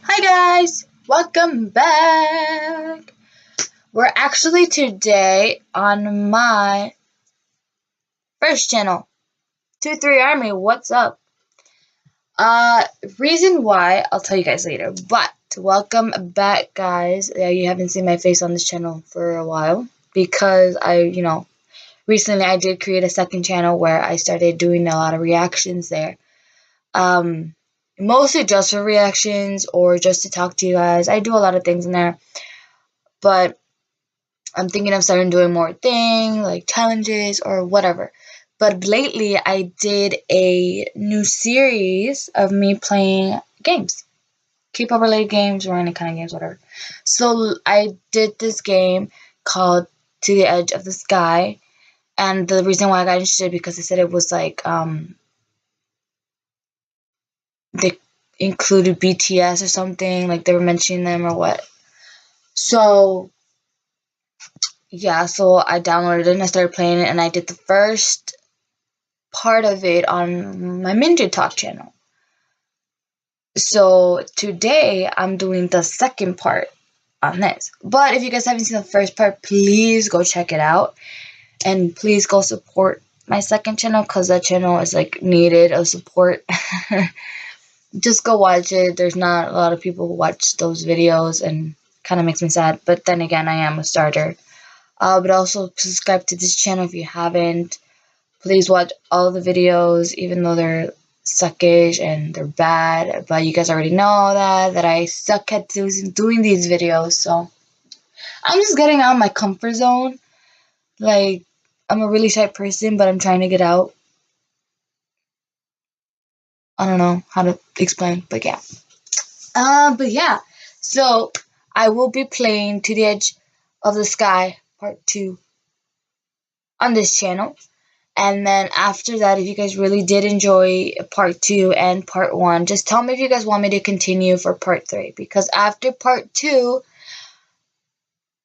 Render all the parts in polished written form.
Hi guys, welcome back. We're actually today on my first channel, 2-3 Army. What's up? Reason why I'll tell you guys later, but welcome back, guys. You haven't seen my face on this channel for a while because recently I did create a second channel where I started doing a lot of reactions there. Mostly just for reactions or just to talk to you guys. I do a lot of things in there, but I'm thinking of starting doing more things like challenges or whatever. But lately I did a new series of me playing games, K-pop related games or any kind of games, whatever. So I did this game called To the Edge of the Sky, and the reason why I got interested because they said it was like they included BTS or something, like they were mentioning them or what. So yeah, so I downloaded it and I started playing it, and I did the first part of it on my Minji Talk channel. So today I'm doing the second part on this. But if you guys haven't seen the first part, please go check it out, and please go support my second channel because that channel is like needed of support. Just go watch it. There's not a lot of people who watch those videos, and kind of makes me sad. But then again, I am a starter. But also subscribe to this channel if you haven't. Please watch all the videos, even though they're suckish and they're bad. But you guys already know that I suck at doing these videos. So I'm just getting out of my comfort zone. Like, I'm a really shy person, but I'm trying to get out. I don't know how to explain, but yeah. So I will be playing To the Edge of the Sky Part 2 on this channel. And then after that, if you guys really did enjoy Part 2 and Part 1, just tell me if you guys want me to continue for Part 3. Because after Part 2,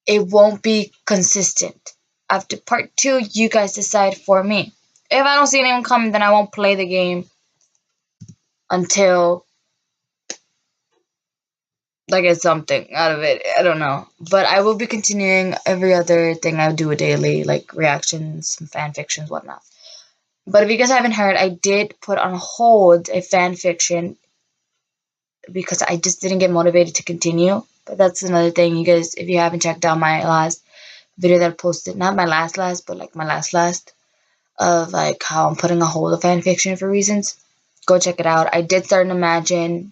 it won't be consistent. After Part 2, you guys decide for me. If I don't see anyone coming, then I won't play the game until I get something out of it. I don't know. But I will be continuing every other thing I do daily, like reactions, fan fictions, whatnot. But if you guys haven't heard, I did put on hold a fan fiction because I just didn't get motivated to continue. But that's another thing, you guys, if you haven't checked out my last video that I posted, not my last, but like my last of like how I'm putting a hold of fan fiction for reasons, go check it out. I did start an Imagine.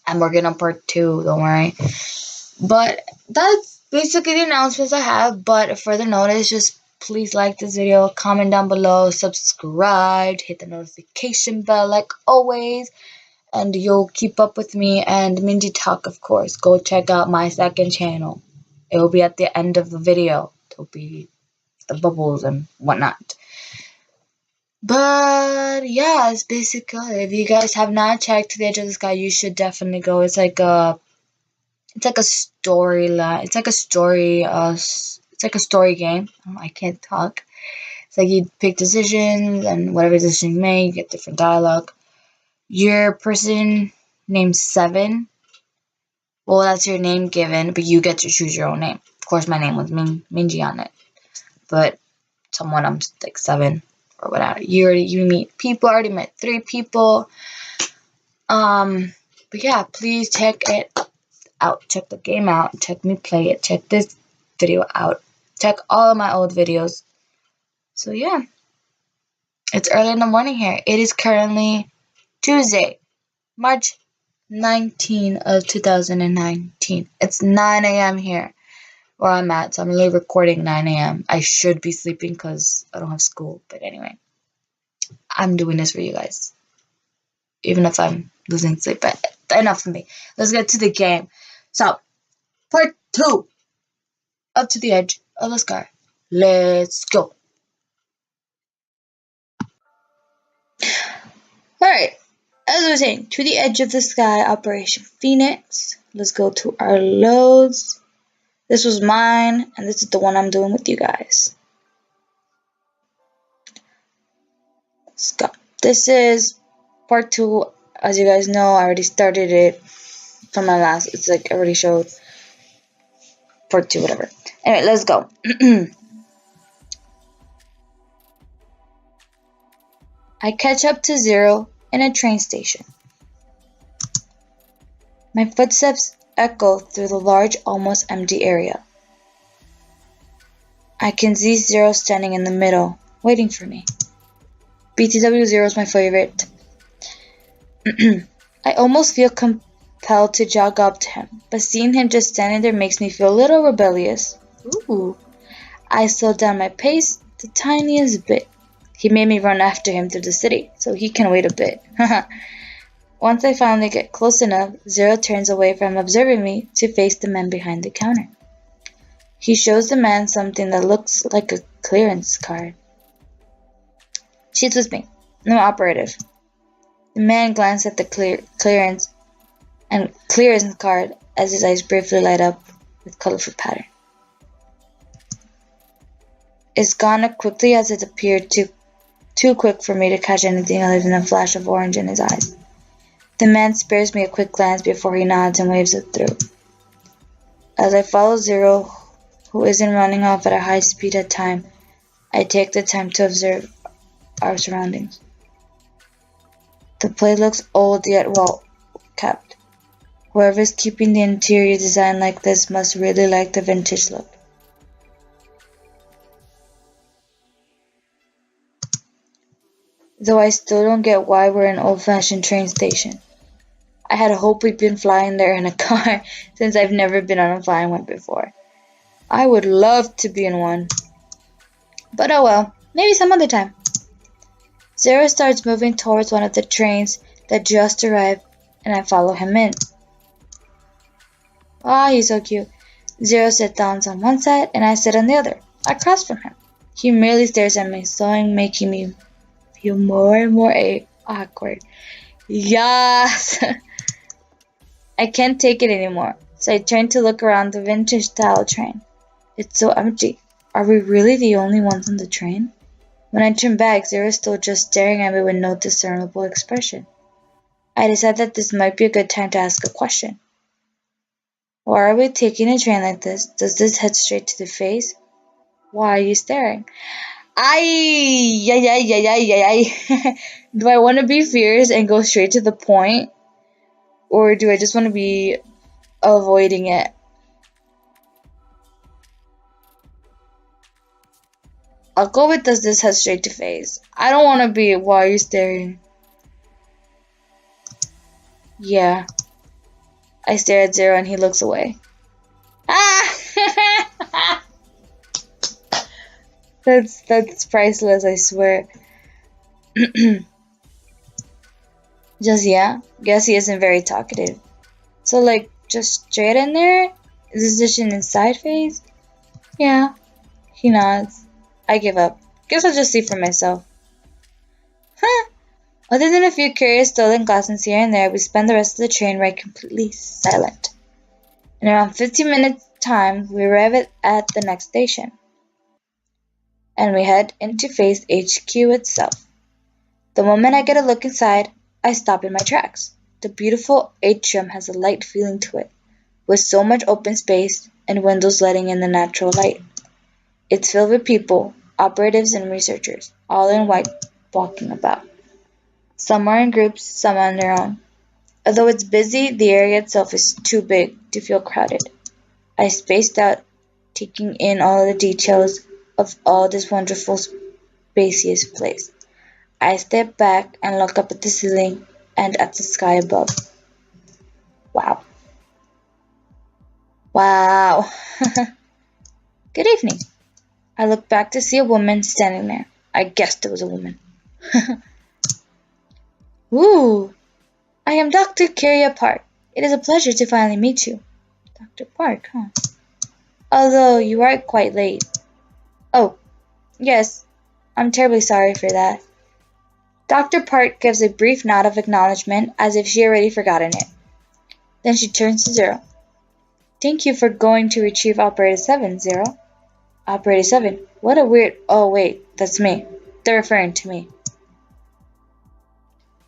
I'm working on Part 2, don't worry. But that's basically the announcements I have. But further notice, just please like this video, comment down below, subscribe, hit the notification bell like always, and you'll keep up with me and Minji Talk, of course. Go check out my second channel. It will be at the end of the video. It'll be the bubbles and whatnot. But yeah, it's basically, if you guys have not checked To the Edge of the Sky, you should definitely go. It's like a storyline. It's like a story. It's like a story game. I can't talk. It's like you pick decisions, and whatever decision you make, you get different dialogue. Your person named Seven. Well, that's your name given, but you get to choose your own name. Of course, my name was Minji on it, but someone I'm like 7 or whatever. You meet people. I already met 3 people. But yeah, please check it out. Check the game out. Check me play it. Check this video out. Check all of my old videos. So yeah, it's early in the morning here. It is currently Tuesday, March 19 of 2019. It's 9 a.m. here. where I'm at. So I'm really recording 9 a.m. I should be sleeping because I don't have school. But anyway, I'm doing this for you guys. Even if I'm losing sleep. But enough of me. Let's get to the game. So, part 2. Up to the edge of the sky. Let's go. Alright. As I was saying, to the edge of the sky, Operation Phoenix. Let's go to our loads. This was mine, and this is the one I'm doing with you guys. Let's go. This is part 2. As you guys know, I already started it from my last. It's like I already showed part 2, whatever. Anyway, let's go. I catch up to Zero in a train station. My footsteps echo through the large, almost empty area. I can see Zero standing in the middle, waiting for me. BTW Zero is my favorite. I almost feel compelled to jog up to him, but seeing him just standing there makes me feel a little rebellious. Ooh. I slow down my pace the tiniest bit. He made me run after him through the city, so he can wait a bit. Once I finally get close enough, Zero turns away from observing me to face the man behind the counter. He shows the man something that looks like a clearance card. She's with me. No operative. The man glanced at the clearance card as his eyes briefly light up with colorful pattern. It's gone as quickly as it appeared too quick for me to catch anything other than a flash of orange in his eyes. The man spares me a quick glance before he nods and waves it through. As I follow Zero, who isn't running off at a high speed at time, I take the time to observe our surroundings. The place looks old yet well kept. Whoever's keeping the interior design like this must really like the vintage look. Though I still don't get why we're an old-fashioned train station. I had hoped we'd been flying there in a car since I've never been on a flying one before. I would love to be in one. But oh well, maybe some other time. Zero starts moving towards one of the trains that just arrived, and I follow him in. Ah, he's so cute. Zero sits down on one side, and I sit on the other, across from him. He merely stares at me, slowly making me feel more and more awkward. Yes! I can't take it anymore, so I turn to look around the vintage-style train. It's so empty. Are we really the only ones on the train? When I turn back, Zero is still just staring at me with no discernible expression. I decide that this might be a good time to ask a question. Why are we taking a train like this? Does this head straight to the face? Why are you staring? Do I want to be fierce and go straight to the point? Or do I just want to be avoiding it? I'll go with does this head straight to face. I don't want to be why are you staring? Yeah. I stare at Zero and he looks away. Ah! That's priceless, I swear. Just yeah, guess he isn't very talkative. So like, just straight in there? Is this just an inside phase? Yeah. He nods. I give up. Guess I'll just see for myself. Huh. Other than a few curious stolen glasses here and there, we spend the rest of the train ride completely silent. In around 15 minutes time, we arrive at the next station. And we head into Phase HQ itself. The moment I get a look inside, I stop in my tracks. The beautiful atrium has a light feeling to it, with so much open space and windows letting in the natural light. It's filled with people, operatives and researchers, all in white, walking about. Some are in groups, some on their own. Although it's busy, the area itself is too big to feel crowded. I spaced out, taking in all the details of all this wonderful, spacious place. I step back and look up at the ceiling and at the sky above. Wow. Wow. Good evening. I looked back to see a woman standing there. I guessed it was a woman. Ooh, I am Dr. Kyria Park. It is a pleasure to finally meet you. Dr. Park, huh? Although you are quite late. Oh, yes, I'm terribly sorry for that. Dr. Park gives a brief nod of acknowledgement as if she had already forgotten it. Then she turns to Zero. Thank you for going to retrieve Operator 7, Zero. Operator 7? What a weird... Oh, wait, that's me. They're referring to me.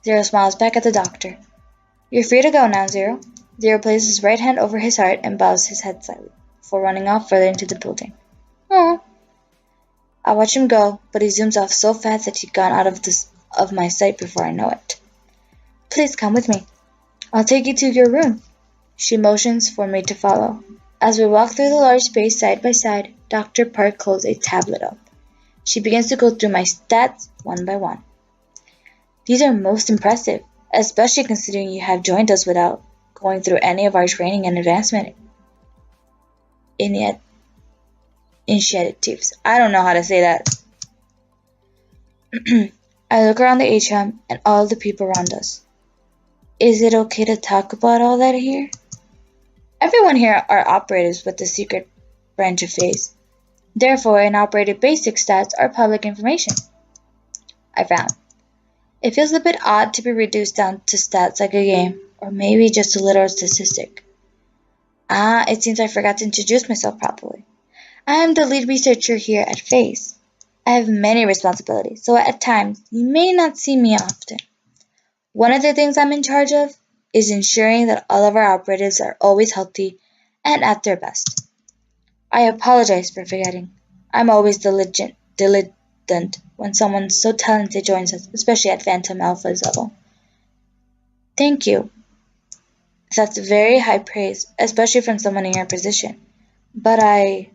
Zero smiles back at the doctor. You're free to go now, Zero. Zero places his right hand over his heart and bows his head slightly, before running off further into the building. Oh. I watch him go, but he zooms off so fast that he's gone out of my sight before I know it. Please come with me. I'll take you to your room. She motions for me to follow. As we walk through the large space side by side, Dr. Park holds a tablet up. She begins to go through my stats one by one. These are most impressive, especially considering you have joined us without going through any of our training and advancement initiatives. I don't know how to say that. I look around the atrium and all the people around us. Is it okay to talk about all that here? Everyone here are operators with the secret branch of phase. Therefore, an operator basic stats are public information. I frown. It feels a bit odd to be reduced down to stats like a game, or maybe just a literal statistic. It seems I forgot to introduce myself properly. I am the lead researcher here at phase. I have many responsibilities, so at times you may not see me often. One of the things I'm in charge of is ensuring that all of our operatives are always healthy and at their best. I apologize for forgetting. I'm always diligent when someone so talented joins us, especially at Phantom Alpha's level. Thank you. That's very high praise, especially from someone in your position. But I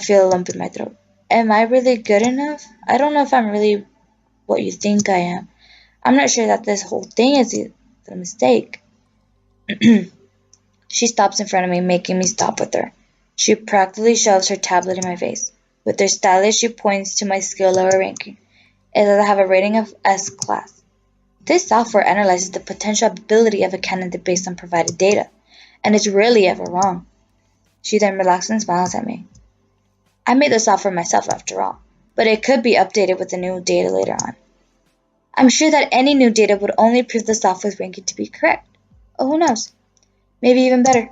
feel a lump in my throat. Am I really good enough? I don't know if I'm really what you think I am. I'm not sure that this whole thing is a mistake. She stops in front of me, making me stop with her. She practically shoves her tablet in my face. With her stylus, she points to my skill level ranking. It says I have a rating of S class. This software analyzes the potential ability of a candidate based on provided data, and it's rarely ever wrong. She then relaxes and smiles at me. I made the software myself after all, but it could be updated with the new data later on. I'm sure that any new data would only prove the software's ranking to be correct. Oh, who knows? Maybe even better.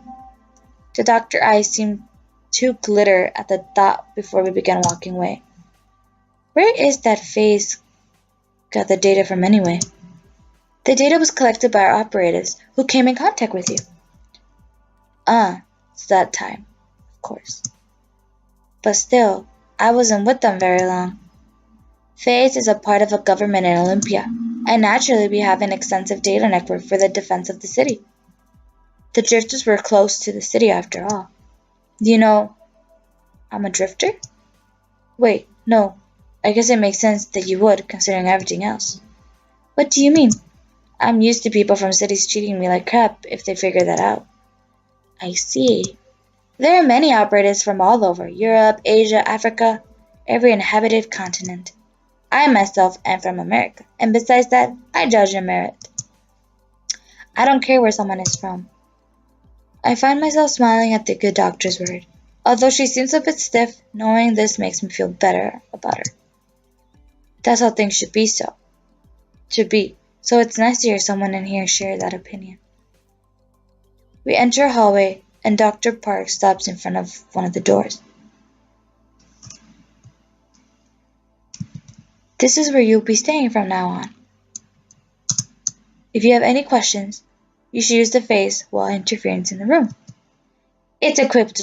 The doctor's eyes seemed to glitter at the thought before we began walking away. Where is that phase got the data from anyway? The data was collected by our operators who came in contact with you. It's that time, of course. But still, I wasn't with them very long. Phase is a part of a government in Olympia, and naturally we have an extensive data network for the defense of the city. The drifters were close to the city after all. Do you know I'm a drifter? Wait, no. I guess it makes sense that you would, considering everything else. What do you mean? I'm used to people from cities treating me like crap if they figure that out. I see. There are many operators from all over, Europe, Asia, Africa, every inhabited continent. I myself am from America, and besides that, I judge on merit. I don't care where someone is from. I find myself smiling at the good doctor's word, although she seems a bit stiff. Knowing this makes me feel better about her. That's how things should be, so it's nice to hear someone in here share that opinion. We enter a hallway, and Dr. Park stops in front of one of the doors. This is where you'll be staying from now on. If you have any questions, you should use the phase while interference in the room. It's equipped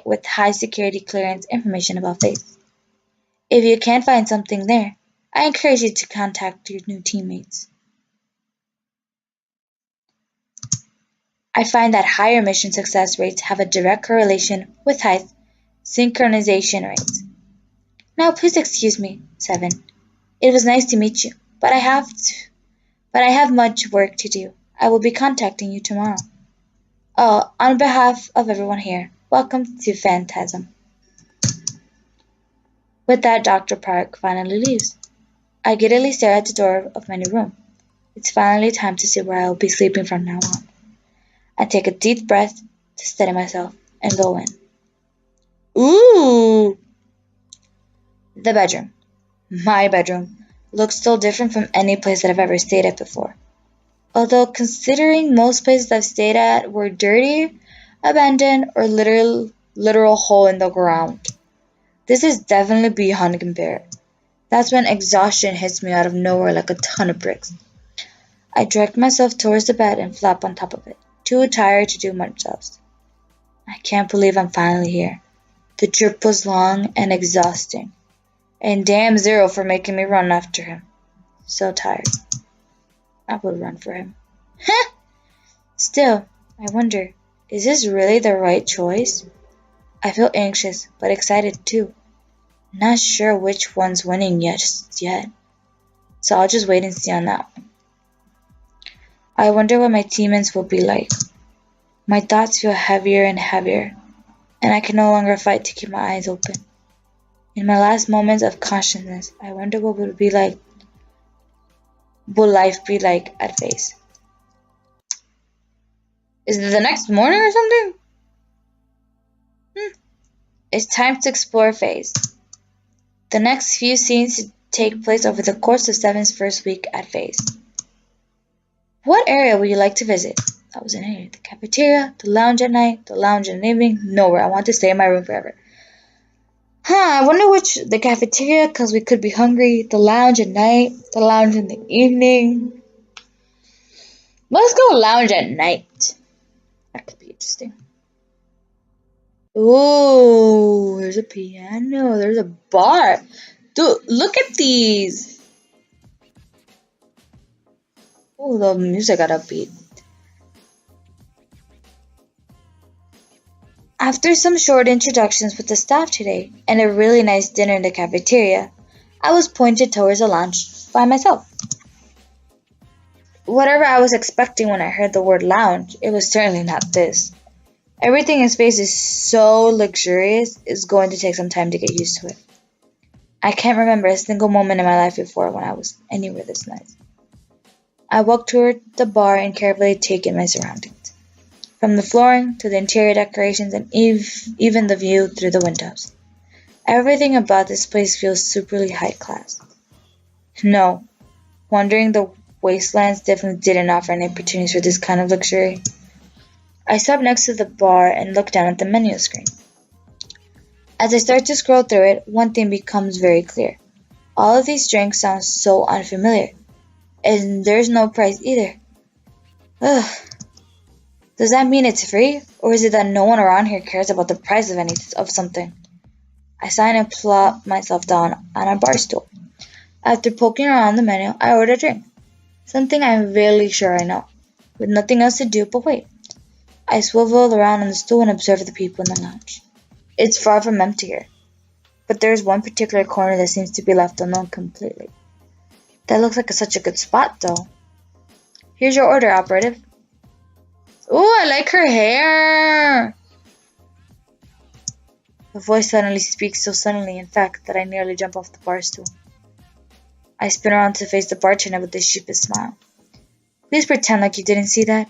with high security clearance information about phase. If you can't find something there, I encourage you to contact your new teammates. I find that higher mission success rates have a direct correlation with high synchronization rates. Now please excuse me, 7. It was nice to meet you, but I have much work to do. I will be contacting you tomorrow. Oh, on behalf of everyone here, welcome to Phantasm. With that, Dr. Park finally leaves. I giddily stare at the door of my new room. It's finally time to see where I will be sleeping from now on. I take a deep breath to steady myself and go in. Ooh! The bedroom. My bedroom looks so different from any place that I've ever stayed at before. Although considering most places I've stayed at were dirty, abandoned, or literal hole in the ground. This is definitely beyond compare. That's when exhaustion hits me out of nowhere like a ton of bricks. I direct myself towards the bed and flop on top of it, too tired to do much else. I can't believe I'm finally here. The trip was long and exhausting. And damn Zero for making me run after him. So tired. I would run for him. Still, I wonder, is this really the right choice? I feel anxious, but excited too. Not sure which one's winning yet. So I'll just wait and see on that one. I wonder what my teammates will be like. My thoughts feel heavier and heavier, and I can no longer fight to keep my eyes open. In my last moments of consciousness, I wonder what would be like. Will life be like at FaZe? Is it the next morning or something? It's time to explore FaZe. The next few scenes take place over the course of Seven's first week at FaZe. What area would you like to visit? I was in here. The cafeteria, the lounge at night, the lounge in the evening, nowhere. I want to stay in my room forever. I wonder which, the cafeteria, because we could be hungry, the lounge at night, the lounge in the evening. Let's go lounge at night. That could be interesting. Ooh, there's a piano, there's a bar. Dude, look at these. Ooh, the music got upbeat. After some short introductions with the staff today and a really nice dinner in the cafeteria, I was pointed towards the lounge by myself. Whatever I was expecting when I heard the word lounge, it was certainly not this. Everything in space is so luxurious, it's going to take some time to get used to it. I can't remember a single moment in my life before when I was anywhere this nice. I walked toward the bar and carefully take in my surroundings. From the flooring to the interior decorations and even the view through the windows. Everything about this place feels superly high class. No, wandering the wastelands definitely didn't offer any opportunities for this kind of luxury. I stopped next to the bar and looked down at the menu screen. As I start to scroll through it, one thing becomes very clear. All of these drinks sound so unfamiliar. And there's no price either. Ugh. Does that mean it's free? Or is it that no one around here cares about the price of something? I sigh and plop myself down on a bar stool. After poking around the menu, I order a drink. Something I'm really sure I know. With nothing else to do but wait. I swivel around on the stool and observe the people in the lounge. It's far from empty here. But there's one particular corner that seems to be left alone completely. That looks like such a good spot, though. Here's your order, operative. Ooh, I like her hair! The voice suddenly speaks so suddenly, in fact, that I nearly jump off the bar stool. I spin around to face the bartender with a sheepish smile. Please pretend like you didn't see that.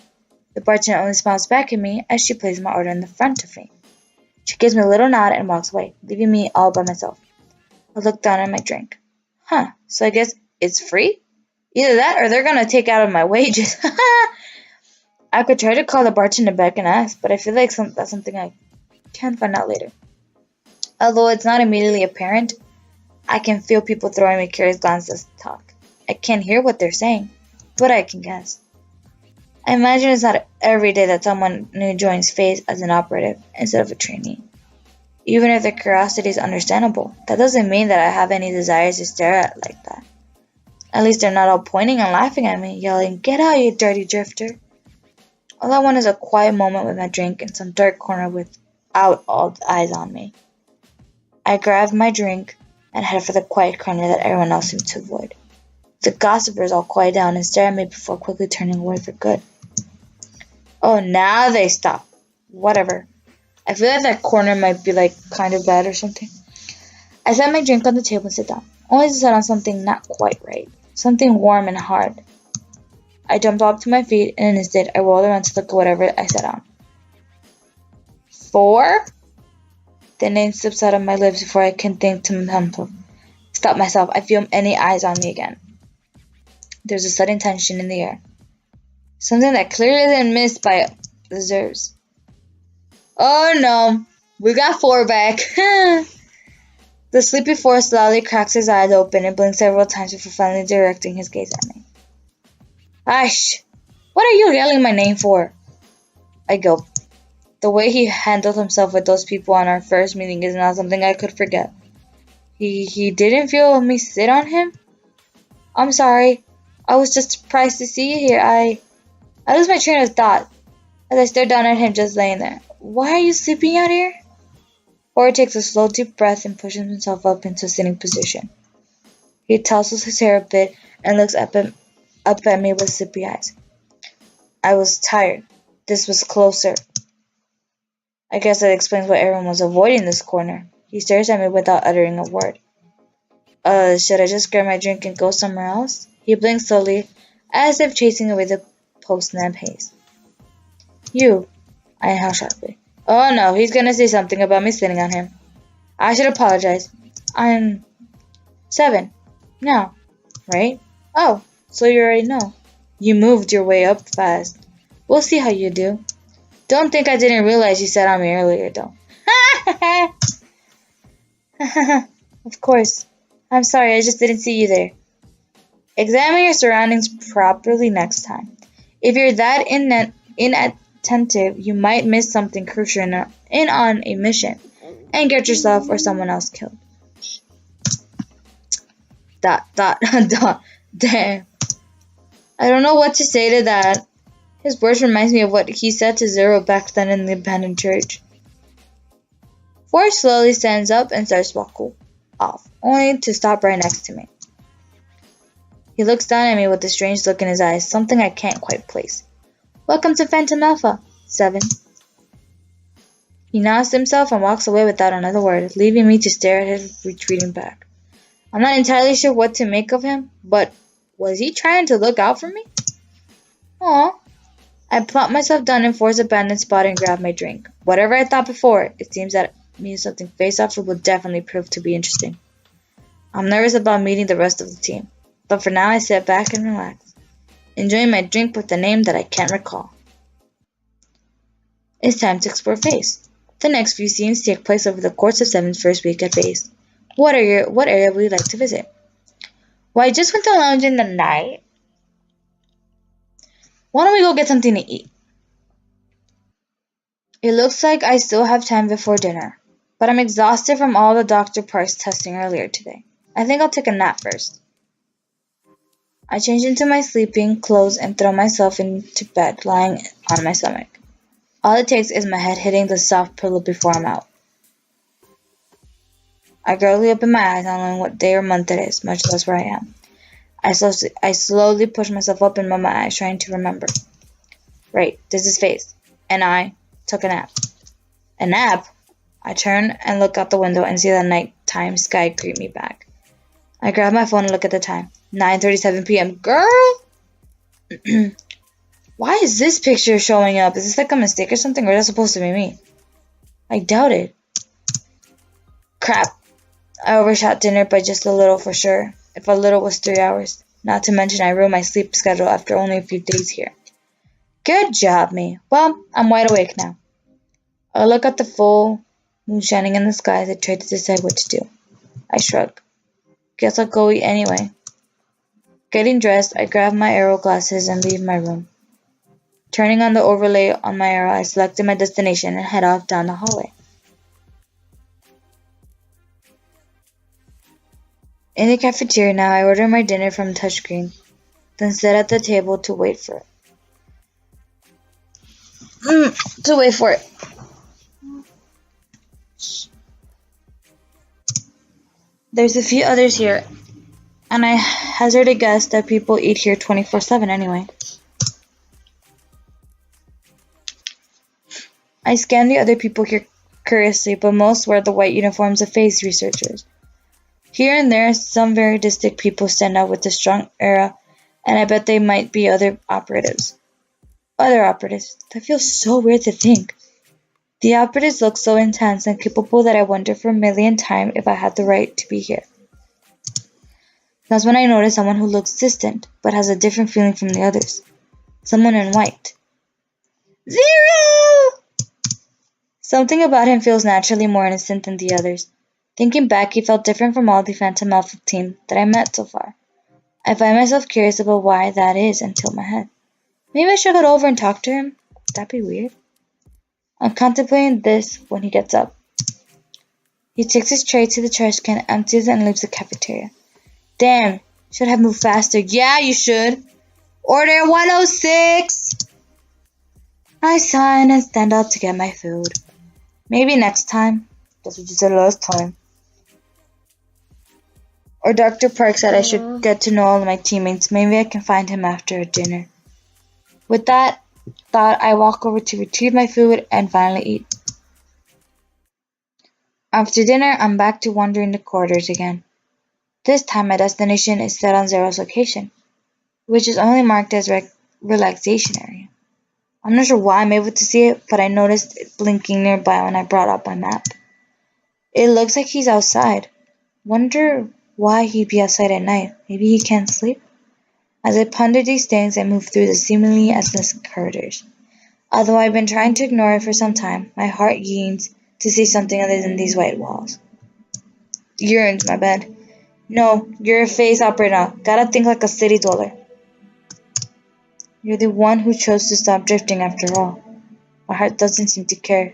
The bartender only smiles back at me as she places my order in the front of me. She gives me a little nod and walks away, leaving me all by myself. I look down at my drink. So I guess it's free? Either that or they're gonna take out of my wages. I could try to call the bartender back and ask, but I feel like that's something I can find out later. Although it's not immediately apparent, I can feel people throwing me curious glances to talk. I can't hear what they're saying, but I can guess. I imagine it's not every day that someone new joins FaZe as an operative instead of a trainee. Even if their curiosity is understandable, that doesn't mean that I have any desires to stare at like that. At least they're not all pointing and laughing at me, yelling, "Get out, you dirty drifter!" All I want is a quiet moment with my drink in some dark corner without all eyes on me. I grab my drink and head for the quiet corner that everyone else seems to avoid. The gossipers all quiet down and stare at me before quickly turning away for good. Oh, now they stop. Whatever. I feel like that corner might be kind of bad or something. I set my drink on the table and sit down, only to sit on something not quite right. Something warm and hard. I jumped up to my feet, and in an instant, I rolled around to look at whatever I sat on. 4? The name slips out of my lips before I can think to stop myself. I feel any eyes on me again. There's a sudden tension in the air. Something that clearly isn't missed by deserves. Oh no, we got 4 back. The sleepy 4 slowly cracks his eyes open and blinks several times before finally directing his gaze at me. Ash, what are you yelling my name for? I gulp. The way he handled himself with those people on our first meeting is not something I could forget. He didn't feel me sit on him? I'm sorry. I was just surprised to see you here. I lose my train of thought as I stare down at him just laying there. Why are you sleeping out here? Corey takes a slow deep breath and pushes himself up into a sitting position. He tousles his hair a bit and looks up at me with sleepy eyes. I was tired. This was closer. I guess that explains why everyone was avoiding this corner. He stares at me without uttering a word. Should I just grab my drink and go somewhere else? He blinks slowly, as if chasing away the post-nap haze. You, I inhale sharply. Oh no, he's gonna say something about me sitting on him. I should apologize. I'm 7 now, right? Oh, so you already know. You moved your way up fast. We'll see how you do. Don't think I didn't realize you sat on me earlier, though. Of course. I'm sorry, I just didn't see you there. Examine your surroundings properly next time. If you're that inattentive, you might miss something crucial in on a mission and get yourself or someone else killed. ... Damn. I don't know what to say to that. His words reminds me of what he said to Zero back then in the abandoned church. Forrest slowly stands up and starts to walk off, only to stop right next to me. He looks down at me with a strange look in his eyes, something I can't quite place. Welcome to Phantom Alpha, 7. He nods to himself and walks away without another word, leaving me to stare at his retreating back. I'm not entirely sure what to make of him, but was he trying to look out for me? Aw. I plop myself down in Forrest's abandoned spot and grab my drink. Whatever I thought before, it seems that meeting something face-off will definitely prove to be interesting. I'm nervous about meeting the rest of the team, but for now I sit back and relax, enjoying my drink with a name that I can't recall. It's time to explore Phase. The next few scenes take place over the course of 7's first week at Phase. What area would you like to visit? Well, I just went to lounge in the night. Why don't we go get something to eat? It looks like I still have time before dinner, but I'm exhausted from all the Dr. Parks testing earlier today. I think I'll take a nap first. I change into my sleeping clothes and throw myself into bed, lying on my stomach. All it takes is my head hitting the soft pillow before I'm out. I gradually open my eyes, not knowing what day or month it is, much less where I am. I slowly push myself up and rub my eyes, trying to remember. Right, this is Phase, and I took a nap. A nap? I turn and look out the window and see the nighttime sky greet me back. I grab my phone and look at the time. 9:37 p.m. Girl! Why is this picture showing up? Is this like a mistake or something, or is that supposed to be me? I doubt it. Crap. I overshot dinner by just a little for sure. If a little was 3 hours. Not to mention I ruined my sleep schedule after only a few days here. Good job, me. Well, I'm wide awake now. I look at the full moon shining in the sky as I try to decide what to do. I shrug. Guess I'll go eat anyway. Getting dressed, I grab my aero glasses and leave my room. Turning on the overlay on my aero, I selected my destination and head off down the hallway. In the cafeteria now, I order my dinner from the touchscreen, then sit at the table to wait for it. There's a few others here, and I hazard a guess that people eat here 24/7 anyway. I scan the other people here curiously, but most wear the white uniforms of Phase researchers. Here and there, some very distinct people stand out with a strong aura, and I bet they might be other operatives. Other operatives. That feels so weird to think. The operatives look so intense and capable that I wonder for a millionth time if I had the right to be here. That's when I notice someone who looks distant, but has a different feeling from the others. Someone in white. Zero! Something about him feels naturally more innocent than the others. Thinking back, he felt different from all the Phantom Alpha team that I met so far. I find myself curious about why that is and tilt my head. Maybe I should go over and talk to him? That'd be weird. I'm contemplating this when he gets up. He takes his tray to the trash can, empties it, and leaves the cafeteria. Damn, should have moved faster. Yeah, you should. Order 106! I sign and stand up to get my food. Maybe next time. That's what you said last time. Or Dr. Park said I should get to know all of my teammates. Maybe I can find him after dinner. With that thought, I walk over to retrieve my food and finally eat. After dinner, I'm back to wandering the corridors again. This time my destination is set on Zero's location, which is only marked as relaxation area. I'm not sure why I'm able to see it, but I noticed it blinking nearby when I brought up my map. It looks like he's outside. Wonder why he'd be outside at night. Maybe he can't sleep? As I ponder these things, I move through the seemingly endless corridors. Although I've been trying to ignore it for some time, my heart yearns to see something other than these white walls. Yearns, my bad. No, you're a face operator. Gotta think like a city dweller. You're the one who chose to stop drifting after all. My heart doesn't seem to care,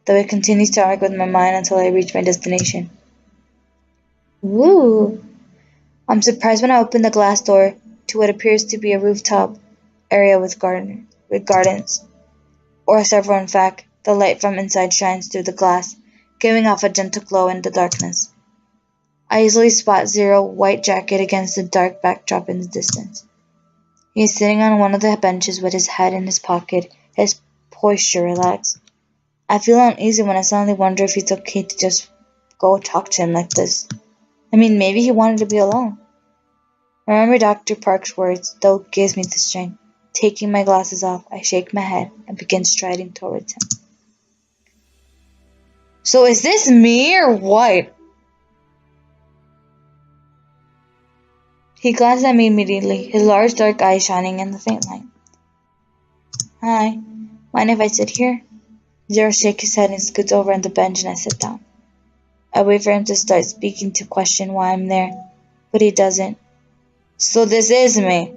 though it continues to argue with my mind until I reach my destination. Woo! I'm surprised when I open the glass door to what appears to be a rooftop area with gardens. Or several, in fact. The light from inside shines through the glass, giving off a gentle glow in the darkness. I easily spot Zero white jacket against the dark backdrop in the distance. He is sitting on one of the benches with his head in his pocket, his posture relaxed. I feel uneasy when I suddenly wonder if it's okay to just go talk to him like this. I mean, maybe he wanted to be alone. I remember Dr. Park's words, though it gives me the strength. Taking my glasses off, I shake my head and begin striding towards him. So is this me or what? He glanced at me immediately, his large dark eyes shining in the faint light. Hi, mind if I sit here? Zero shakes his head and scoots over on the bench and I sit down. I wait for him to start speaking to question why I'm there, but he doesn't. So this is me.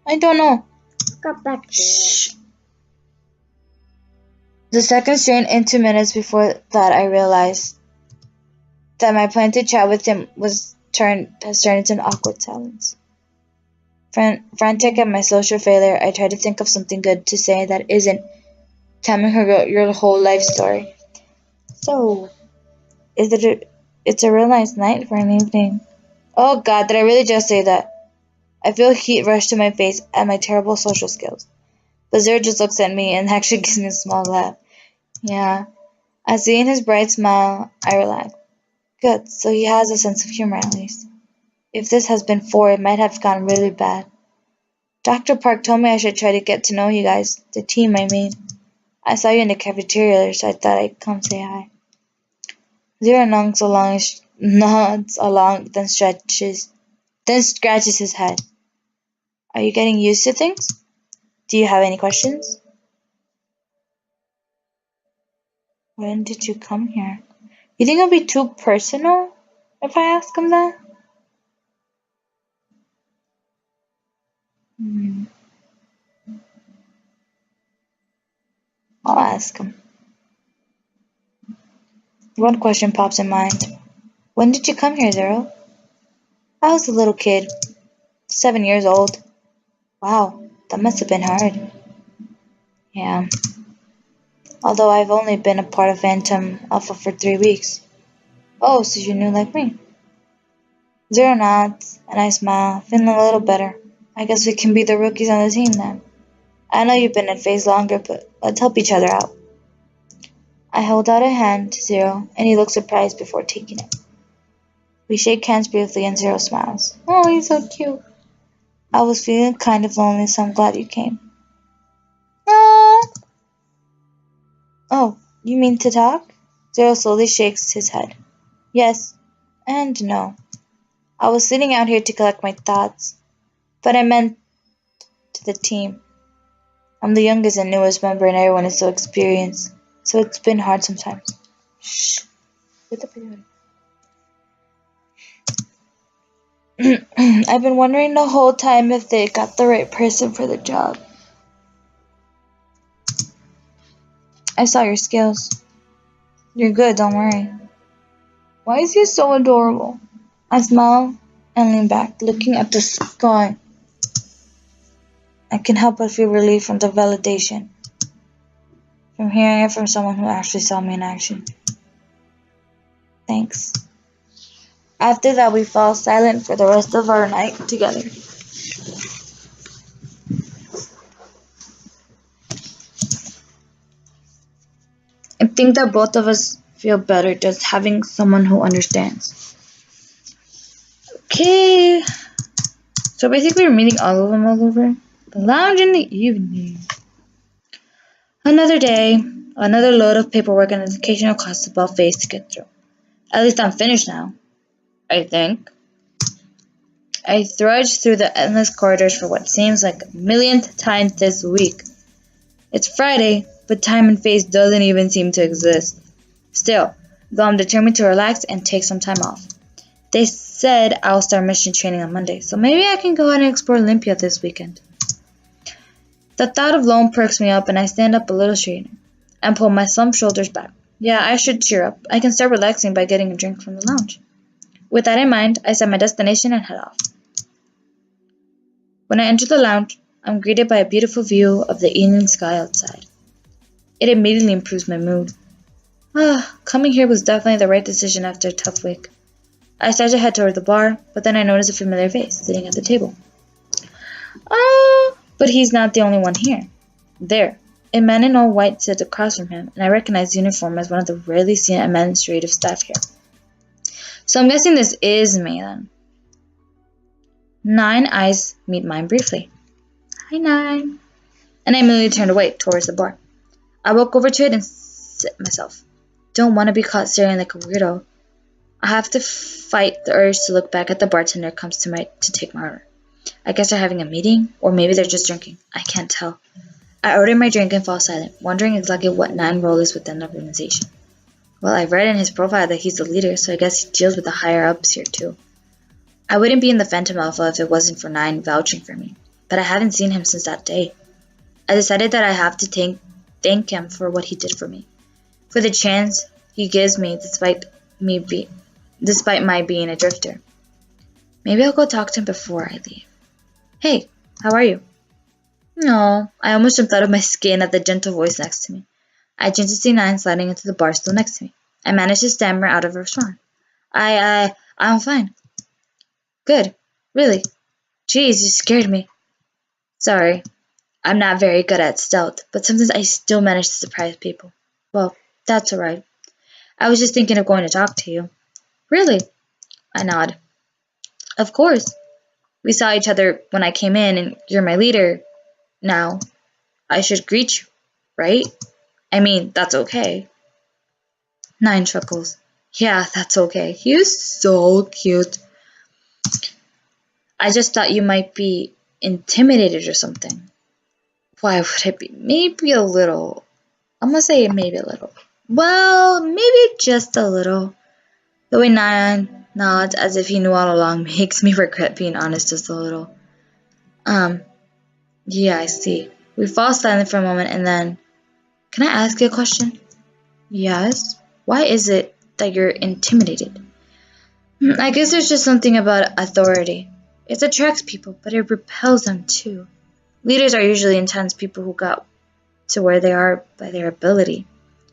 I don't know. Got back to Shh. The seconds strained into minutes before that I realized that my plan to chat with him has turned into an awkward silence. Frantic at my social failure, I try to think of something good to say that isn't telling her your whole life story. So, it's a real nice night for an evening. Oh God, did I really just say that? I feel heat rush to my face at my terrible social skills. But Zero just looks at me and actually gives me a small laugh. Yeah. As seeing his bright smile, I relax. Good, so he has a sense of humor at least. If this has been four, it might have gone really bad. Dr. Park told me I should try to get to know you guys, the team I mean. I saw you in the cafeteria, so I thought I'd come say hi. Zero nods along, then scratches his head. Are you getting used to things? Do you have any questions? When did you come here? You think it'll be too personal if I ask him that? I'll ask him. One question pops in mind. When did you come here, Zero? I was a little kid. 7 years old. Wow, that must have been hard. Yeah. Although I've only been a part of Phantom Alpha for 3 weeks. Oh, so you're new like me. Zero nods, and I smile, feeling a little better. I guess we can be the rookies on the team then. I know you've been in phase longer, but let's help each other out. I hold out a hand to Zero, and he looks surprised before taking it. We shake hands briefly, and Zero smiles. Oh, he's so cute. I was feeling kind of lonely, so I'm glad you came. Oh, oh, you mean to talk? Zero slowly shakes his head. Yes, and no. I was sitting out here to collect my thoughts, but I meant to the team. I'm the youngest and newest member, and everyone is so experienced, so it's been hard sometimes. Shh. I've been wondering the whole time if they got the right person for the job. I saw your skills. You're good, don't worry. Why is he so adorable? I smile and lean back, looking at the sky. I can't help but feel relief from the validation, from hearing it from someone who actually saw me in action. Thanks. After that, we fall silent for the rest of our night together. I think that both of us feel better just having someone who understands. Okay. So basically, we're meeting all of them all over. The lounge in the evening. Another day, another load of paperwork and an occasional class about face to get through. At least I'm finished now, I think. I trudge through the endless corridors for what seems like a millionth time this week. It's Friday, but time and face doesn't even seem to exist. Still, though I'm determined to relax and take some time off. They said I'll start mission training on Monday, so maybe I can go out and explore Olympia this weekend. The thought of loan perks me up and I stand up a little straighter and pull my slumped shoulders back. Yeah, I should cheer up. I can start relaxing by getting a drink from the lounge. With that in mind, I set my destination and head off. When I enter the lounge, I'm greeted by a beautiful view of the evening sky outside. It immediately improves my mood. Coming here was definitely the right decision after a tough week. I start to head toward the bar, but then I notice a familiar face sitting at the table. But he's not the only one here. There, a man in all white sits across from him, and I recognize the uniform as one of the rarely seen administrative staff here. So I'm guessing this is me then. 9 eyes meet mine briefly. Hi, 9. And I immediately turned away towards the bar. I walk over to it and sit myself. Don't want to be caught staring like a weirdo. I have to fight the urge to look back at the bartender who comes to take my order. I guess they're having a meeting, or maybe they're just drinking. I can't tell. I order my drink and fall silent, wondering exactly what 9 role is within the organization. Well, I've read in his profile that he's the leader, so I guess he deals with the higher-ups here too. I wouldn't be in the Phantom Alpha if it wasn't for 9 vouching for me, but I haven't seen him since that day. I decided that I have to thank him for what he did for me, for the chance he gives me despite my being a drifter. Maybe I'll go talk to him before I leave. Hey, how are you? No, I almost jumped out of my skin at the gentle voice next to me. I changed to see 9 sliding into the bar stool next to me. I managed to stammer out of a response. I'm fine. Good. Really? Jeez, you scared me. Sorry. I'm not very good at stealth, but sometimes I still manage to surprise people. Well, that's alright. I was just thinking of going to talk to you. Really? I nod. Of course. We saw each other when I came in, and you're my leader. Now, I should greet you, right? I mean, that's okay. 9 chuckles. Yeah, that's okay. He's so cute. I just thought you might be intimidated or something. Why would it be? Maybe a little. I'm gonna say maybe a little. Well, maybe just a little. The way 9 nods as if he knew all along makes me regret being honest just a little. Yeah, I see. We fall silent for a moment and then, can I ask you a question? Yes. Why is it that you're intimidated? I guess there's just something about authority. It attracts people, but it repels them too. Leaders are usually intense people who got to where they are by their ability,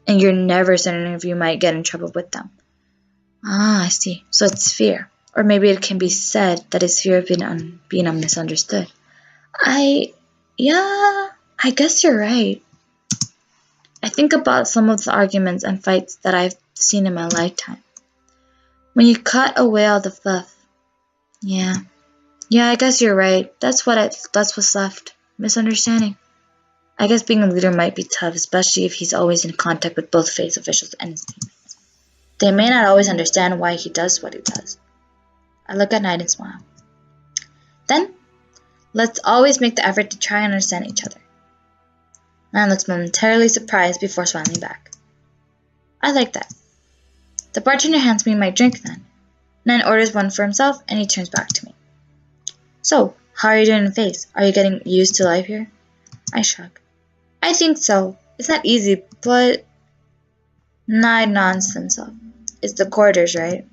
and you're never certain if you might get in trouble with them. I see. So it's fear. Or maybe it can be said that it's fear of being misunderstood. Yeah, I guess you're right. I think about some of the arguments and fights that I've seen in my lifetime. When you cut away all the fluff. Yeah. Yeah, I guess you're right. That's what's left. Misunderstanding. I guess being a leader might be tough, especially if he's always in contact with both Faith officials and his team. They may not always understand why he does what he does. I look at Knight and smile. Then, let's always make the effort to try and understand each other. Knight looks momentarily surprised before smiling back. I like that. The bartender hands me my drink then. Knight orders one for himself and he turns back to me. So, how are you doing in Face? Are you getting used to life here? I shrug. I think so. It's not easy, but... Knight nods himself. It's the quarters, right?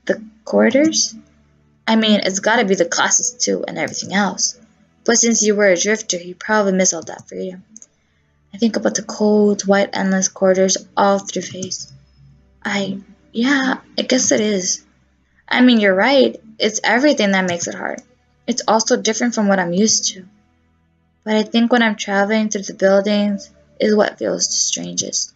The quarters? I mean, it's gotta be the classes too and everything else. But since you were a drifter, you probably miss all that freedom. I think about the cold, white, endless quarters all through Face. Yeah, I guess it is. I mean, you're right. It's everything that makes it hard. It's also different from what I'm used to. But I think when I'm traveling through the buildings is what feels the strangest.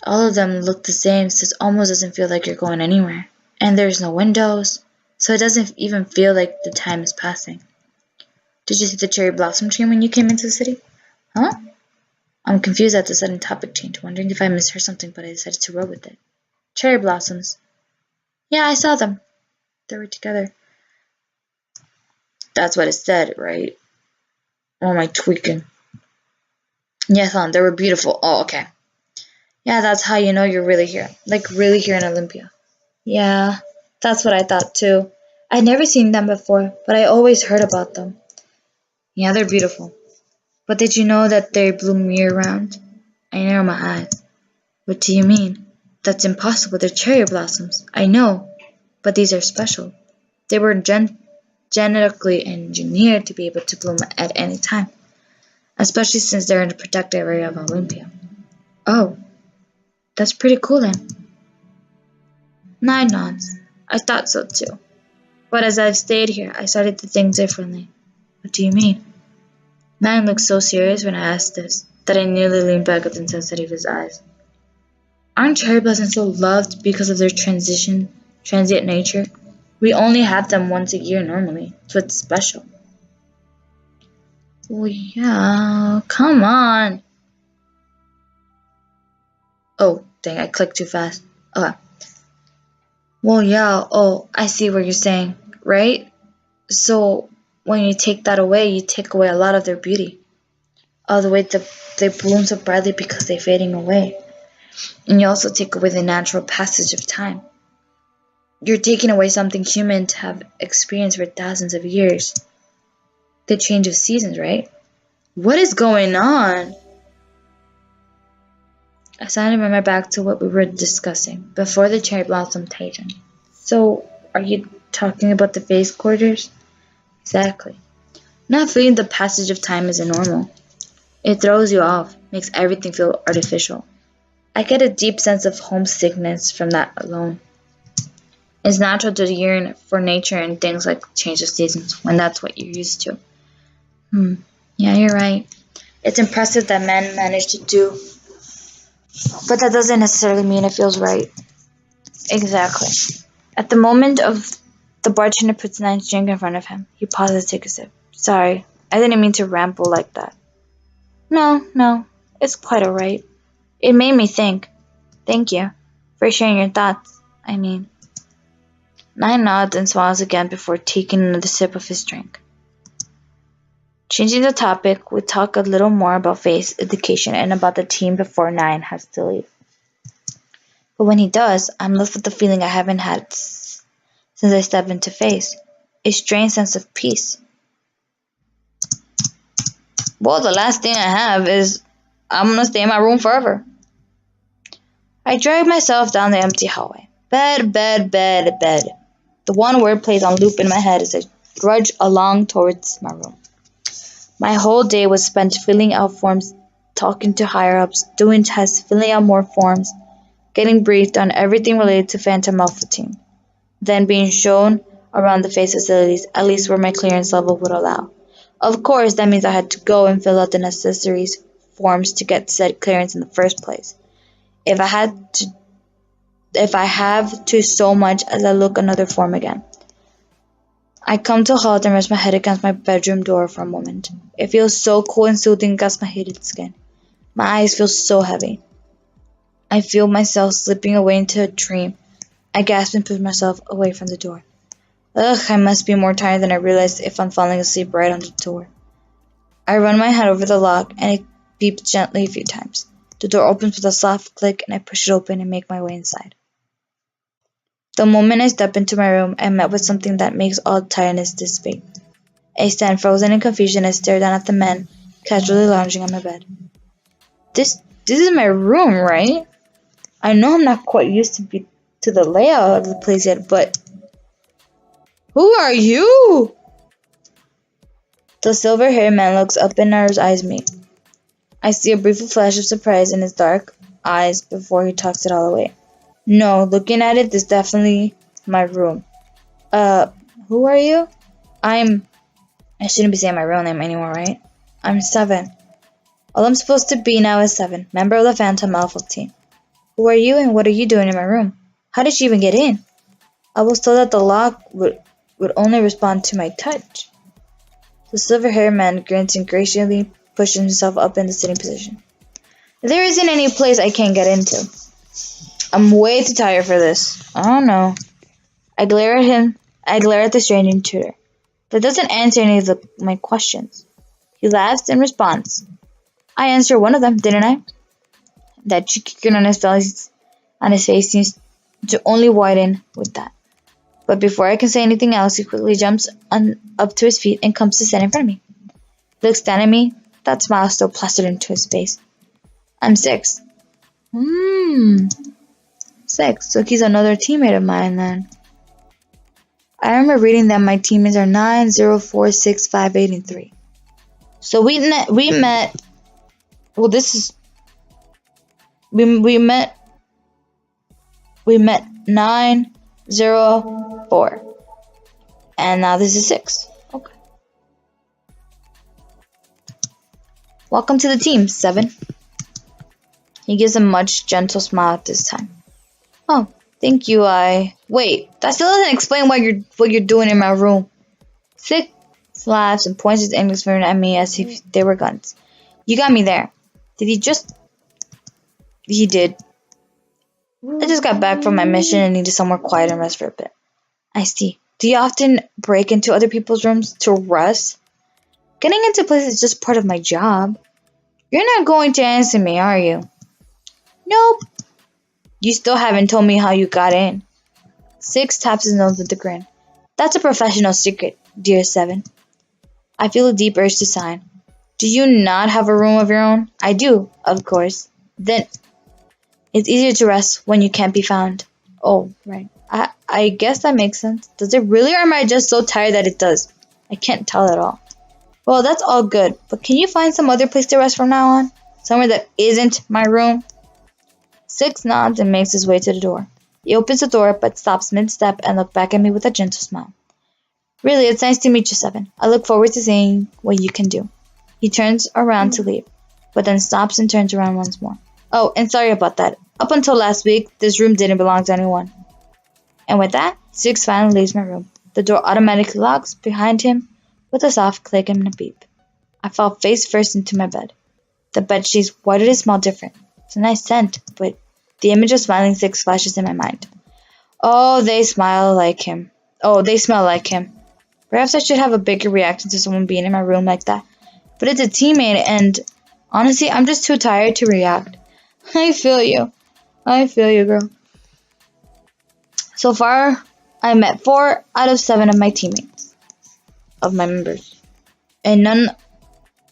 All of them look the same, so it almost doesn't feel like you're going anywhere. And there's no windows, so it doesn't even feel like the time is passing. Did you see the cherry blossom tree when you came into the city? Huh? I'm confused at the sudden topic change, wondering if I misheard something, but I decided to roll with it. Cherry blossoms. Yeah, I saw them. They were together. That's what it said, right? Or am I tweaking? Yeah, they were beautiful. Oh, okay. Yeah, that's how you know you're really here. Like, really here in Olympia. Yeah, that's what I thought too. I'd never seen them before, but I always heard about them. Yeah, they're beautiful. But did you know that they bloom year-round? I narrow my eyes. What do you mean? That's impossible. They're cherry blossoms. I know, but these are special. They were genetically engineered to be able to bloom at any time, especially since they're in the protected area of Olympia. Oh, that's pretty cool then. Nine nods. I thought so too. But as I've stayed here, I started to think differently. What do you mean? Nine looked so serious when I asked this that I nearly leaned back at the intensity of his eyes. Aren't cherry blossoms so loved because of their transient nature? We only have them once a year normally, so it's special. Well, yeah, come on. Oh, dang, I clicked too fast. Okay. Well, yeah, I see what you're saying, right? So, when you take that away, you take away a lot of their beauty. All the way they bloom so brightly because they're fading away. And you also take away the natural passage of time. You're taking away something humans have experienced for thousands of years. The change of seasons, right? What is going on? I started to remember back to what we were discussing before the cherry blossom taken. So, are you talking about the face quarters? Exactly. Not feeling the passage of time isn't normal. It throws you off, makes everything feel artificial. I get a deep sense of homesickness from that alone. It's natural to yearn for nature and things like change of seasons when that's what you're used to. Yeah, you're right. It's impressive that men manage to do, but that doesn't necessarily mean it feels right. Exactly. At the moment of the bartender puts Nine's drink in front of him, he pauses to take a sip. Sorry, I didn't mean to ramble like that. No, it's quite alright. It made me think. Thank you for sharing your thoughts, I mean. Nine nods and smiles again before taking another sip of his drink. Changing the topic, we talk a little more about face education and about the team before Nine has to leave. But when he does, I'm left with the feeling I haven't had since I stepped into Face. A strange sense of peace. Well, the last thing I have is I'm gonna stay in my room forever. I drag myself down the empty hallway. Bed. The one word plays on loop in my head as I trudge along towards my room. My whole day was spent filling out forms, talking to higher-ups, doing tests, filling out more forms, getting briefed on everything related to Phantom Alpha Team, then being shown around the Face facilities, at least where my clearance level would allow. Of course, that means I had to go and fill out the necessary forms to get said clearance in the first place. If I have to so much as I look another form again. I come to a halt and rest my head against my bedroom door for a moment. It feels so cool and soothing against my heated skin. My eyes feel so heavy. I feel myself slipping away into a dream. I gasp and push myself away from the door. Ugh, I must be more tired than I realized if I'm falling asleep right on the door. I run my hand over the lock and it beeps gently a few times. The door opens with a soft click and I push it open and make my way inside. The moment I step into my room, I am met with something that makes all tiredness dissipate. I stand frozen in confusion and stare down at the men casually lounging on my bed. This is my room, right? I know I'm not quite used to the layout of the place yet, but who are you? The silver-haired man looks up and our eyes meet. I see a brief flash of surprise in his dark eyes before he tucks it all away. No, looking at it, this is definitely my room. Who are you? I shouldn't be saying my real name anymore, right? I'm 7. All I'm supposed to be now is 7, member of the Phantom Alpha team. Who are you and what are you doing in my room? How did you even get in? I was told that the lock would only respond to my touch. The silver-haired man grins and graciously pushes himself up in the sitting position. There isn't any place I can't get into. I'm way too tired for this. I don't know. I glare at him. I glare at the strange intruder. That doesn't answer any of my questions. He laughs and responds. I answered one of them, didn't I? That cheeky grin on his face seems to only widen with that. But before I can say anything else, he quickly jumps up to his feet and comes to stand in front of me. He looks down at me, that smile still plastered into his face. I'm 6. 6, so he's another teammate of mine then. I remember reading that my teammates are 9, 0, 4, 6, 5, 8, and 3. So we met. Well, this is. We met 9, 0, 4. And now this is 6. Okay. Welcome to the team, 7. He gives a much gentle smile at this time. Oh, thank you, Wait, that still doesn't explain what you're doing in my room. 6 laughs and points his index finger at me as if they were guns. You got me there. Did he just... He did. I just got back from my mission and needed somewhere quiet and rest for a bit. I see. Do you often break into other people's rooms to rest? Getting into places is just part of my job. You're not going to answer me, are you? Nope. You still haven't told me how you got in. 6 taps his nose with a grin. That's a professional secret, dear 7. I feel a deep urge to sign. Do you not have a room of your own? I do, of course. Then it's easier to rest when you can't be found. Oh, right. I guess that makes sense. Does it really, or am I just so tired that it does? I can't tell at all. Well, that's all good, but can you find some other place to rest from now on? Somewhere that isn't my room? 6 nods and makes his way to the door. He opens the door, but stops mid-step and looks back at me with a gentle smile. Really, it's nice to meet you, 7. I look forward to seeing what you can do. He turns around to leave, but then stops and turns around once more. Oh, and sorry about that. Up until last week, this room didn't belong to anyone. And with that, 6 finally leaves my room. The door automatically locks behind him with a soft click and a beep. I fall face first into my bed. The bedsheets, why did it smell different? It's a nice scent, but the image of smiling 6 flashes in my mind. Oh, they smell like him. Perhaps I should have a bigger reaction to someone being in my room like that. But it's a teammate, and honestly, I'm just too tired to react. I feel you, girl. So far, I met 4 out of 7 of my teammates, of my members. And none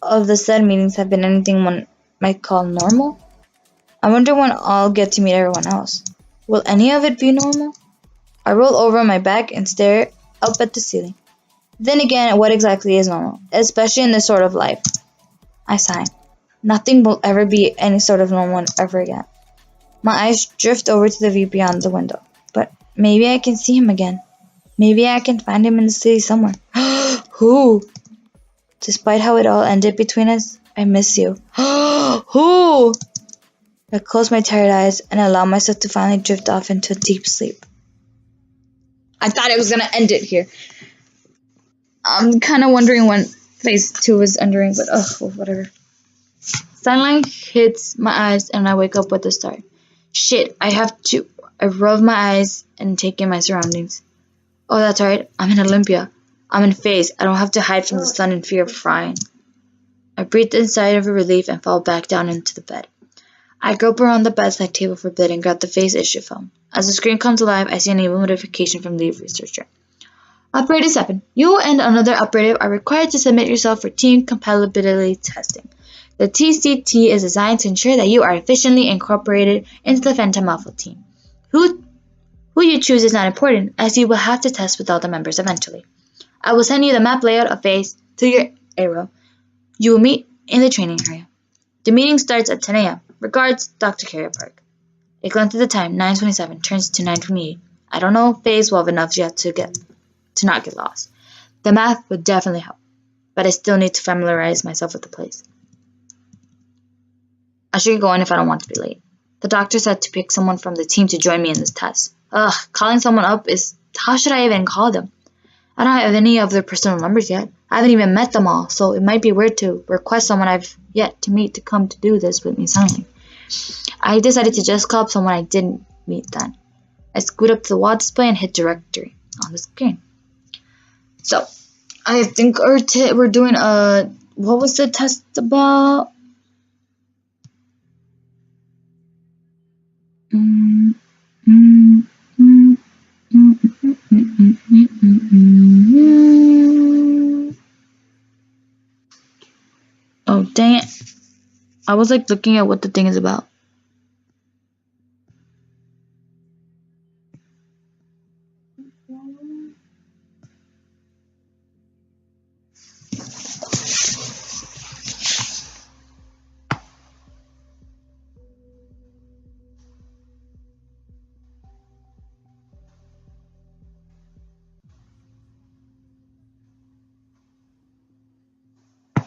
of the said meetings have been anything one might call normal. I wonder when I'll get to meet everyone else. Will any of it be normal? I roll over on my back and stare up at the ceiling. Then again, what exactly is normal, especially in this sort of life? I sigh. Nothing will ever be any sort of normal ever again. My eyes drift over to the view beyond the window. But maybe I can see him again. Maybe I can find him in the city somewhere. Who? Despite how it all ended between us, I miss you. Who? I close my tired eyes and allow myself to finally drift off into a deep sleep. I thought I was gonna end it here. I'm kind of wondering when phase 2 is entering, but well, whatever. Sunlight hits my eyes and I wake up with a start. Shit, I rub my eyes and take in my surroundings. Oh, that's right, I'm in Olympia. I'm in phase. I don't have to hide from the sun in fear of frying. I breathed in sigh of relief and fall back down into the bed. I grope around the bedside table for a bit and grab the phase issue phone. As the screen comes alive, I see an email notification from the researcher. Operator 7, you and another operative are required to submit yourself for team compatibility testing. The TCT is designed to ensure that you are efficiently incorporated into the Phantom Alpha team. Who you choose is not important, as you will have to test with all the members eventually. I will send you the map layout of phase to your arrow. You will meet in the training area. The meeting starts at 10 a.m. Regards, Dr. Carrier Park. A glance at the time, 9:27, turns to 9:28. I don't know phase well enough yet to not get lost. The map would definitely help, but I still need to familiarize myself with the place. I should go in if I don't want to be late. The doctor said to pick someone from the team to join me in this test. Calling someone up is... How should I even call them? I don't have any of their personal numbers yet. I haven't even met them all, so it might be weird to request someone I've yet to meet to come to do this with me suddenly. I decided to just call up someone I didn't meet then. I scoot up to the wall display and hit directory on the screen. So, I think we're doing what was the test about? Oh, dang it. I was like looking at what the thing is about.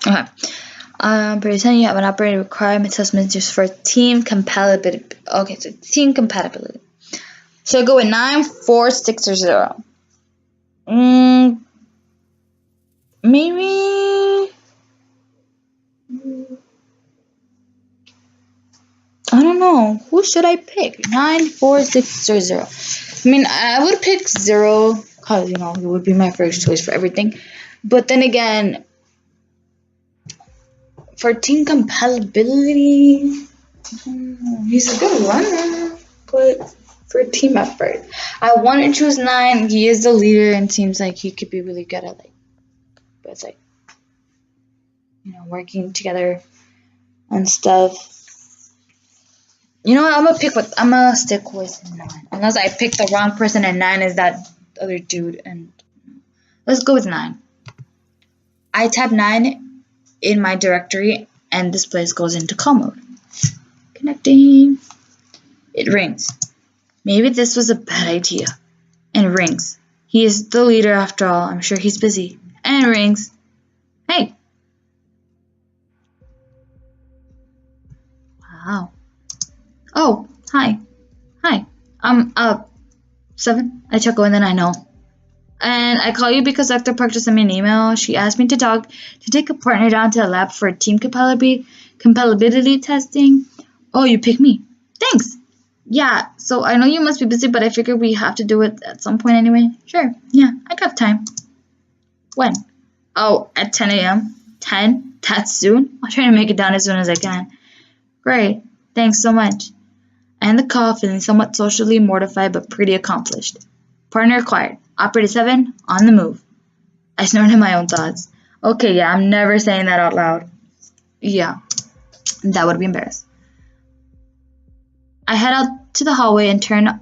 Okay. Pretty soon you have an operating requirement assessment just for team compatibility. Okay, so team compatibility. So I go with 9, 4, 6, or 0. Maybe. I don't know. Who should I pick? 9, 4, 6, or 0? I mean, I would pick 0 because, it would be my first choice for everything. But then again, for team compatibility, he's a good runner. But for team effort, I want to choose 9. He is the leader and seems like he could be really good at working together and stuff. You know what? I'm gonna stick with 9. Unless I pick the wrong person and 9 is that other dude. And let's go with 9. I tap 9 in my directory and this place goes into call mode. Connecting. It rings. Maybe this was a bad idea. And it rings. He is the leader after all. I'm sure he's busy. And it rings. Hey. Wow. Oh, hi. Hi. 7. I chuckle and then I know. And I call you because Dr. Park just sent me an email. She asked me to take a partner down to the lab for team compatibility testing. Oh, you picked me. Thanks. Yeah, so I know you must be busy, but I figured we have to do it at some point anyway. Sure. Yeah, I got time. When? Oh, at 10 a.m. 10? That's soon? I'll try to make it down as soon as I can. Great. Thanks so much. I end the call feeling somewhat socially mortified but pretty accomplished. Partner acquired. Operator 7, on the move. I snorted in my own thoughts. Okay, yeah, I'm never saying that out loud. Yeah, that would be embarrassing. I head out to the hallway and turn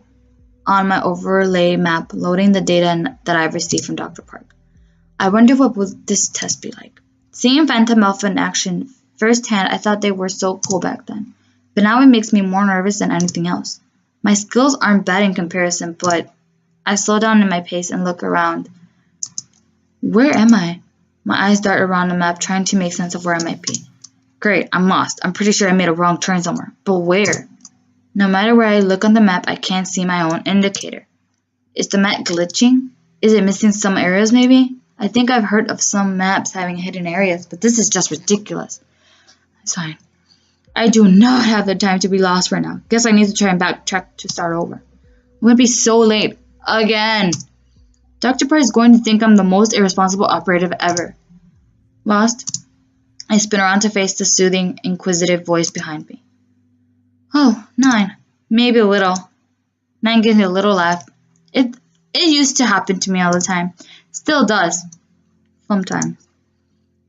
on my overlay map, loading the data that I've received from Dr. Park. I wonder what would this test be like. Seeing Phantom Alpha in action firsthand, I thought they were so cool back then. But now it makes me more nervous than anything else. My skills aren't bad in comparison, but I slow down in my pace and look around. Where am I? My eyes dart around the map, trying to make sense of where I might be. Great, I'm lost. I'm pretty sure I made a wrong turn somewhere. But where? No matter where I look on the map, I can't see my own indicator. Is the map glitching? Is it missing some areas maybe? I think I've heard of some maps having hidden areas, but this is just ridiculous. It's fine. I do not have the time to be lost right now. Guess I need to try and backtrack to start over. I'm going to be so late. Again. Dr. Park is going to think I'm the most irresponsible operative ever. Lost? I spin around to face the soothing, inquisitive voice behind me. Oh, 9. Maybe a little. 9 gives me a little laugh. It used to happen to me all the time. Still does. Sometimes.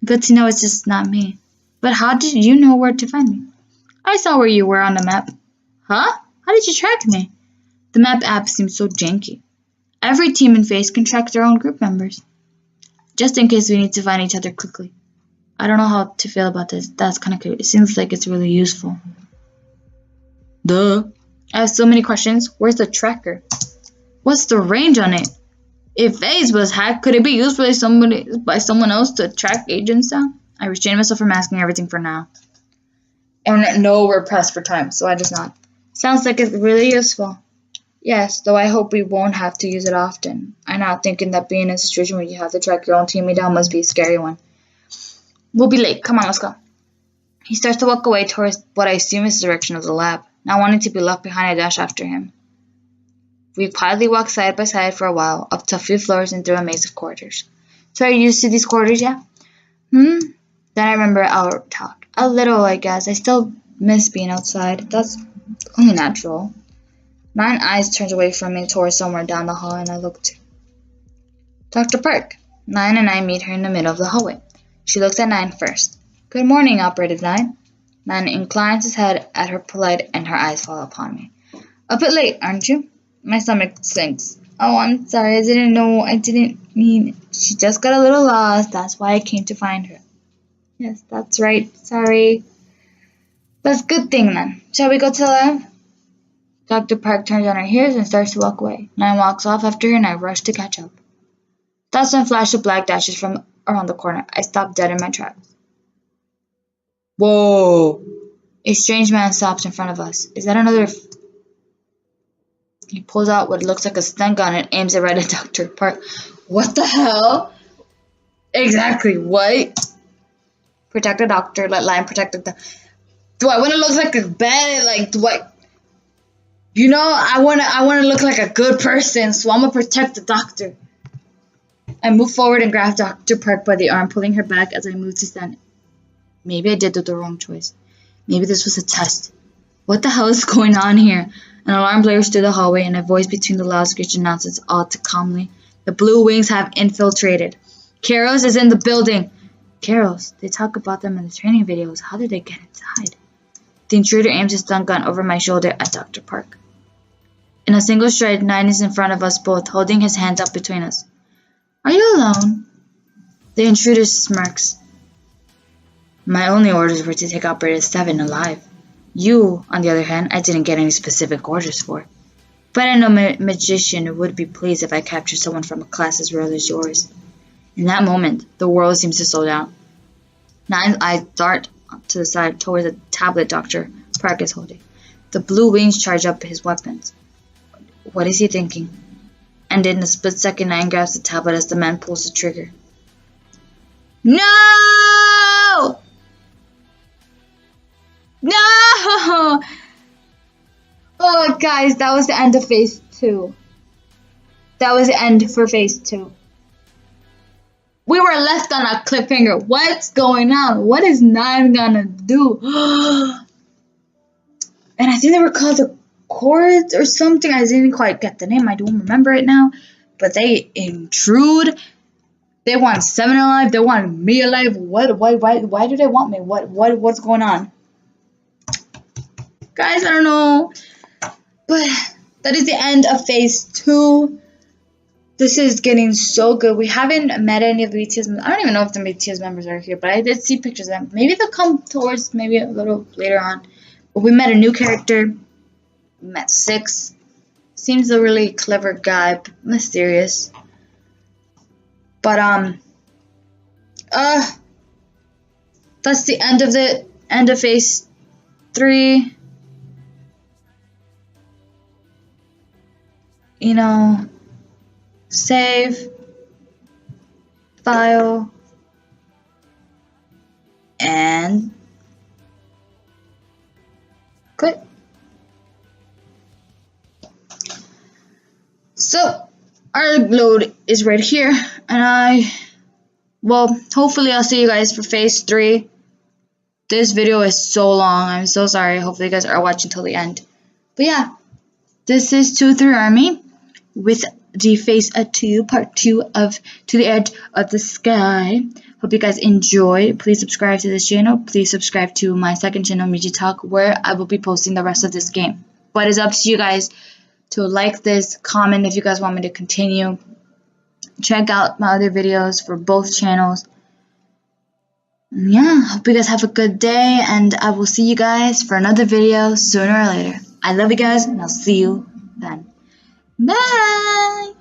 Good to know it's just not me. But how did you know where to find me? I saw where you were on the map. Huh? How did you track me? The map app seems so janky. Every team in FACE can track their own group members. Just in case we need to find each other quickly. I don't know how to feel about this. That's kind of cute. It seems like it's really useful. Duh. I have so many questions. Where's the tracker? What's the range on it? If FACE was hacked, could it be used by someone else to track agents down? I restrain myself from asking everything for now. And no, we're pressed for time, so I just nod. Sounds like it's really useful. Yes, though I hope we won't have to use it often. I'm not thinking that being in a situation where you have to track your own teammate down must be a scary one. We'll be late. Come on, let's go. He starts to walk away towards what I assume is the direction of the lab, not wanting to be left behind. I dash after him. We quietly walk side by side for a while, up to a few floors and through a maze of corridors. So are you used to these corridors yet? Then I remember our talk. A little, I guess. I still miss being outside. That's only natural. 9 eyes turns away from me towards somewhere down the hall, and I look too. Dr. Park. 9 and I meet her in the middle of the hallway. She looks at 9 first. Good morning, Operative 9. 9 inclines his head at her polite, and her eyes fall upon me. A bit late, aren't you? My stomach sinks. Oh, I'm sorry. I didn't know. I didn't mean. She just got a little lost. That's why I came to find her. Yes, that's right. Sorry. That's a good thing then. Shall we go to the lab? Dr. Park turns on her heels and starts to walk away. 9 walks off after her and I rush to catch up. That's when a flash of black dashes from around the corner. I stop dead in my tracks. Whoa! A strange man stops in front of us. Is that another... He pulls out what looks like a stun gun and aims it right at Dr. Park. What the hell? Exactly, what? Protect the doctor, let Lion protect the... Do I want to look like a bad, like, do I... You know, I want to look like a good person, so I'm going to protect the doctor. I move forward and grab Dr. Park by the arm, pulling her back as I move to stand. Maybe I did the wrong choice. Maybe this was a test. What the hell is going on here? An alarm blares through the hallway, and a voice between the loudspeaker announces all too calmly. The Blue Wings have infiltrated. Karos is in the building. Karos? They talk about them in the training videos. How did they get inside? The intruder aims his stun gun over my shoulder at Dr. Park. In a single stride, 9 is in front of us both, holding his hands up between us. Are you alone? The intruder smirks. My only orders were to take Operator 7 alive. You, on the other hand, I didn't get any specific orders for. But I know a magician would be pleased if I captured someone from a class as rare as yours. In that moment, the world seems to slow down. 9's eyes dart to the side towards the tablet Dr. Park is holding. The Blue Wings charge up his weapons. What is he thinking? And in a split second, 9 grabs the tablet as the man pulls the trigger. No! No! Oh, guys, that was the end of Phase 2. That was the end for Phase 2. We were left on a cliffhanger. What's going on? What is 9 gonna do? And I think they were called the Chords or something. I didn't quite get the name. I don't remember it now. But they intrude. They want 7 alive. They want me alive. What? Why do they want me? What's going on? Guys, I don't know. But that is the end of Phase 2. This is getting so good. We haven't met any of the BTS members. I don't even know if the BTS members are here, but I did see pictures of them. Maybe they'll come towards maybe a little later on. But we met a new character. We met 6. Seems a really clever guy, mysterious. But that's the end of it. end of phase 3. Save, file, and quit. So our load is right here, and hopefully I'll see you guys for phase 3. This video is so long. I'm so sorry. Hopefully you guys are watching till the end. But yeah, this is 2-3 Army with the phase 2, part 2 of To the Edge of the Sky. Hope you guys enjoy. Please subscribe to this channel. Please subscribe to my second channel, Miji Talk, where I will be posting the rest of this game. But it's up to you guys to like this, comment if you guys want me to continue. Check out my other videos for both channels. And yeah, hope you guys have a good day, and I will see you guys for another video sooner or later. I love you guys, and I'll see you then. Bye!